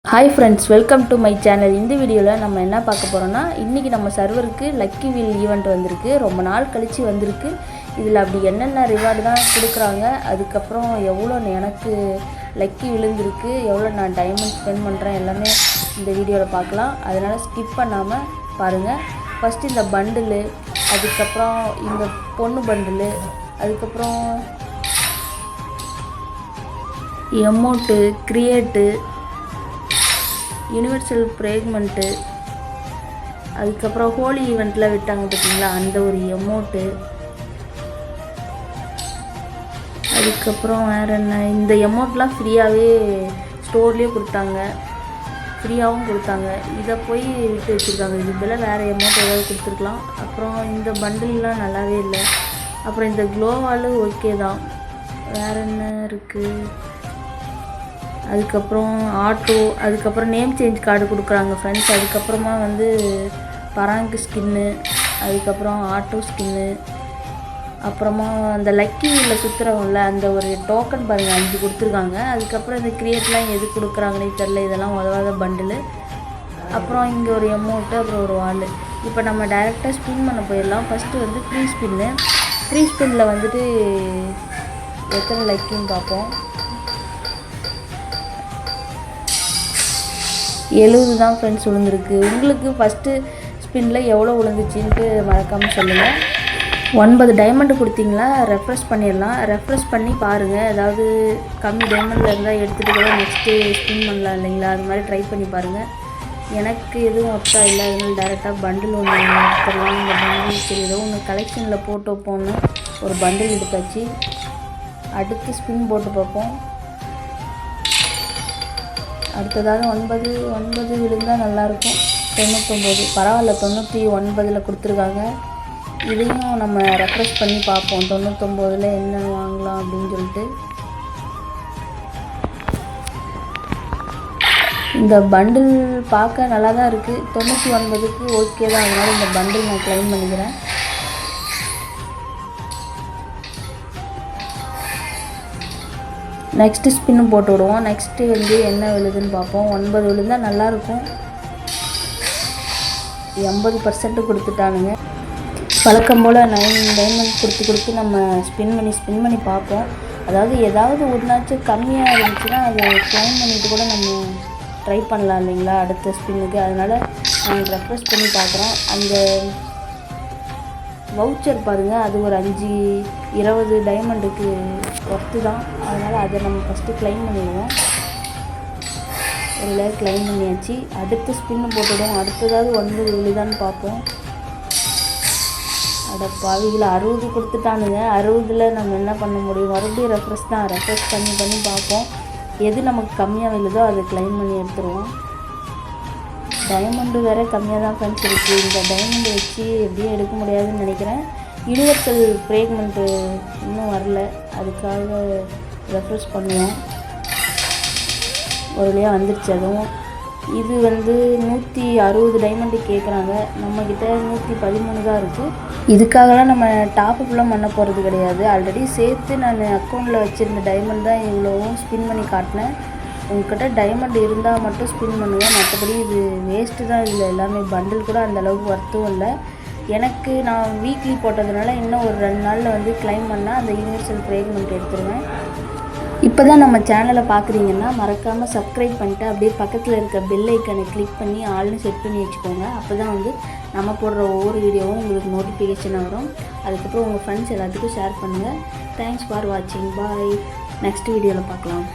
Hi friends, welcome to my channel. இந்த வீடியோவில் நம்ம என்ன பார்க்க போகிறோன்னா, இன்றைக்கி நம்ம சர்வருக்கு லக்கி வீல் ஈவெண்ட் வந்திருக்கு. ரொம்ப நாள் கழித்து வந்திருக்கு. இதில் அப்படி என்னென்ன ரிவார்டு தான் கொடுக்குறாங்க, அதுக்கப்புறம் எவ்வளோ எனக்கு லக்கி விழுந்திருக்கு, எவ்வளோ நான் டைமண்ட் ஸ்பெண்ட் பண்ணுறேன், எல்லாமே இந்த வீடியோவில் பார்க்கலாம். அதனால் ஸ்கிப் பண்ணாமல் பாருங்கள். ஃபஸ்ட்டு இந்த பண்டிலு, அதுக்கப்புறம் இந்த பொண்ணு பண்டிலு, அதுக்கப்புறம் எமௌண்ட்டு, கிரியேட்டு, யூனிவர்சல் ஃப்ரேக்மெண்ட்டு, அதுக்கப்புறம் ஹோலி ஈவெண்ட்டில் விட்டாங்க பார்த்தீங்களா, அந்த ஒரு எமௌண்ட்டு, அதுக்கப்புறம் வேறு என்ன, இந்த எமௌண்ட்லாம் ஃப்ரீயாகவே ஸ்டோர்லேயே கொடுத்தாங்க, ஃப்ரீயாகவும் கொடுத்தாங்க. இதை போய் விட்டு வச்சுருக்காங்க. இது பதில் வேறு எமௌண்ட் ஏதாவது கொடுத்துருக்கலாம். அப்புறம் இந்த பண்டில்லாம் நல்லாவே இல்லை. அப்புறம் இந்த க்ளோவால் ஓகே தான். வேறு என்ன இருக்குது, அதுக்கப்புறம் ஆட்டோ, அதுக்கப்புறம் நேம் சேஞ்ச் கார்டு கொடுக்குறாங்க ஃப்ரெண்ட்ஸ். அதுக்கப்புறமா பராங்கு ஸ்கின்னு, அதுக்கப்புறம் ஆட்டோ ஸ்கின்னு, அப்புறமா அந்த லக்கி வீலில் சுற்றுறவங்கள அந்த ஒரு டோக்கன் பாருங்கள் 5 கொடுத்துருக்காங்க. அதுக்கப்புறம் இந்த கிரியேட்லாம் எது கொடுக்குறாங்கன்னே தெரில, இதெல்லாம் உதவாத பண்டிலு. அப்புறம் இங்கே ஒரு எமௌண்ட்டு, அப்புறம் ஒரு வால். இப்போ நம்ம டைரெக்டாக ஸ்பின் பண்ண போயிடலாம். First free spin. ஃப்ரீ ஸ்பின்னில் எத்தனை லக்கின்னு பார்ப்போம். 70 தான் ஃப்ரெண்ட்ஸ் விழுந்திருக்கு. உங்களுக்கு ஃபஸ்ட்டு ஸ்பின்னில் எவ்வளோ விழுந்துச்சின்ட்டு மறக்காமல் சொல்லுங்கள். 9 டைமண்டு கொடுத்தீங்களா, ரெஃப்ரெஷ் பண்ணிடலாம். ரெஃப்ரெஷ் பண்ணி பாருங்கள். ஏதாவது கம்மி டைமண்டில் இருந்தால் எடுத்துகிட்டு கூட நெக்ஸ்ட்டு ஸ்பின் பண்ணலாம் இல்லைங்களா, அது மாதிரி ட்ரை பண்ணி பாருங்கள். எனக்கு எதுவும் ஒர்த்தா இல்லை, அதனால டேரெக்டாக பண்டில் ஒன்று எடுத்துடலாம். இந்த பண்டில் சரி ஏதோ ஒன்று கலெக்ஷனில் போட்டு வைப்போன்னு ஒரு பண்டில் எடுத்தாச்சு. அடுத்து ஸ்பின் போட்டு பார்ப்போம். அடுத்ததாக 9 விழுந்தால் நல்லாயிருக்கும். 99 பரவாயில்ல, 99 கொடுத்துருக்காங்க. இதையும் நம்ம ரெஃப்ரெஷ் பண்ணி பார்ப்போம். 99 என்ன வாங்கலாம் அப்படின்னு சொல்லிட்டு. இந்த பண்டில் பார்க்க நல்லா தான் இருக்குது. 99க்கு ஓகே தான். அதனால் இந்த பண்டில் நான் க்ளைம் பண்ணிக்கிறேன். நெக்ஸ்ட்டு ஸ்பின்னு போட்டு விடுவோம். நெக்ஸ்ட்டு என்ன விழுதுன்னு பார்ப்போம். 9 விழுந்தால் நல்லாயிருக்கும். 80% கொடுத்துட்டானுங்க. வழக்கம் போல் 9 டைமண்ட் கொடுத்து நம்ம ஸ்பின் பண்ணி பார்ப்போம். அதாவது ஏதாவது ஒன்றாச்சும் கம்மியாக இருந்துச்சுன்னா அதை க்ளைம் பண்ணிவிட்டு கூட நம்ம ட்ரை பண்ணலாம் இல்லைங்களா அடுத்த ஸ்பின்னுக்கு. அதனால் நாங்கள் ரெஃப்ரெஷ் பண்ணி பார்க்குறோம். அந்த வவுச்சர் பாருங்கள், அது ஒரு 20 டைமண்டுக்கு ஒர்த்து தான். அதனால் அதை நம்ம ஃபஸ்ட்டு க்ளைம் பண்ணிடுவோம். ஒரு லேயர் க்ளைம் பண்ணியாச்சு. அடுத்து ஸ்பின்னு போட்டுவிடுவோம். அடுத்ததாவது 9 விழுதான்னு பார்ப்போம். பாவிகளை 60 கொடுத்துட்டானுங்க. 60ல் நம்ம என்ன பண்ண முடியும், மறுபடியும் ரெஃப்ரெஷ் பண்ணி பார்ப்போம். எது நமக்கு கம்மியாக விழுதோ அதை க்ளைம் பண்ணி எடுத்துருவோம். டைமண்டு வேறு கம்மியாக தான் ஃப்ரெண்ட்ஸ் இருக்குது. இந்த டைமண்டு வச்சு எப்படியும் எடுக்க முடியாதுன்னு நினைக்கிறேன். யூனிவர்சல் ஃப்ரேக்மெண்ட்டு இன்னும் வரல, அதுக்காக ரெஃப்ரெஷ் பண்ணுவோம். ஒரு வழியாக வந்துருச்சு அதுவும். இது 160 டைமண்டு கேட்குறாங்க. நம்மக்கிட்ட 113 தான் இருக்குது. இதுக்காகலாம் நம்ம டாப்அப்லாம் பண்ண போகிறது கிடையாது. ஆல்ரெடி சேர்த்து நான் அக்கௌண்ட்டில் வச்சுருந்த டைமண்ட் தான் இவ்வளோவும் ஸ்பின் பண்ணி காட்டினேன். உங்கள்கிட்ட டைமண்ட் இருந்தால் மட்டும் ஸ்பின் பண்ணுங்கள். மற்றபடி இது வேஸ்ட்டு தான். இதில் எல்லாமே பண்டில் கூட அந்தளவுக்கு ஒர்த்தும் இல்லை. எனக்கு நான் வீக்லி போட்டதுனால இன்னும் ஒரு 2 நாளில் க்ளைம் பண்ணால் அந்த யூனிவர்சல் ஃப்ரேக்மெண்ட் எடுத்துருவேன். இப்போ தான் நம்ம சேனலை பார்க்குறீங்கன்னா மறக்காமல் சப்ஸ்கிரைப் பண்ணிட்டு அப்படியே பக்கத்தில் இருக்க பெல் ஐக்கானை கிளிக் பண்ணி ஆல்னு செட் பண்ணி வச்சுக்கோங்க. அப்போ தான் நம்ம போடுற ஒவ்வொரு வீடியோவும் உங்களுக்கு நோட்டிஃபிகேஷன் வரும். அதுக்கப்புறம் உங்கள் ஃப்ரெண்ட்ஸ் எல்லாத்துக்கும் ஷேர் பண்ணுங்கள். தேங்க்ஸ் ஃபார் வாட்சிங். பாய். நெக்ஸ்ட் வீடியோவில் பார்க்கலாம்.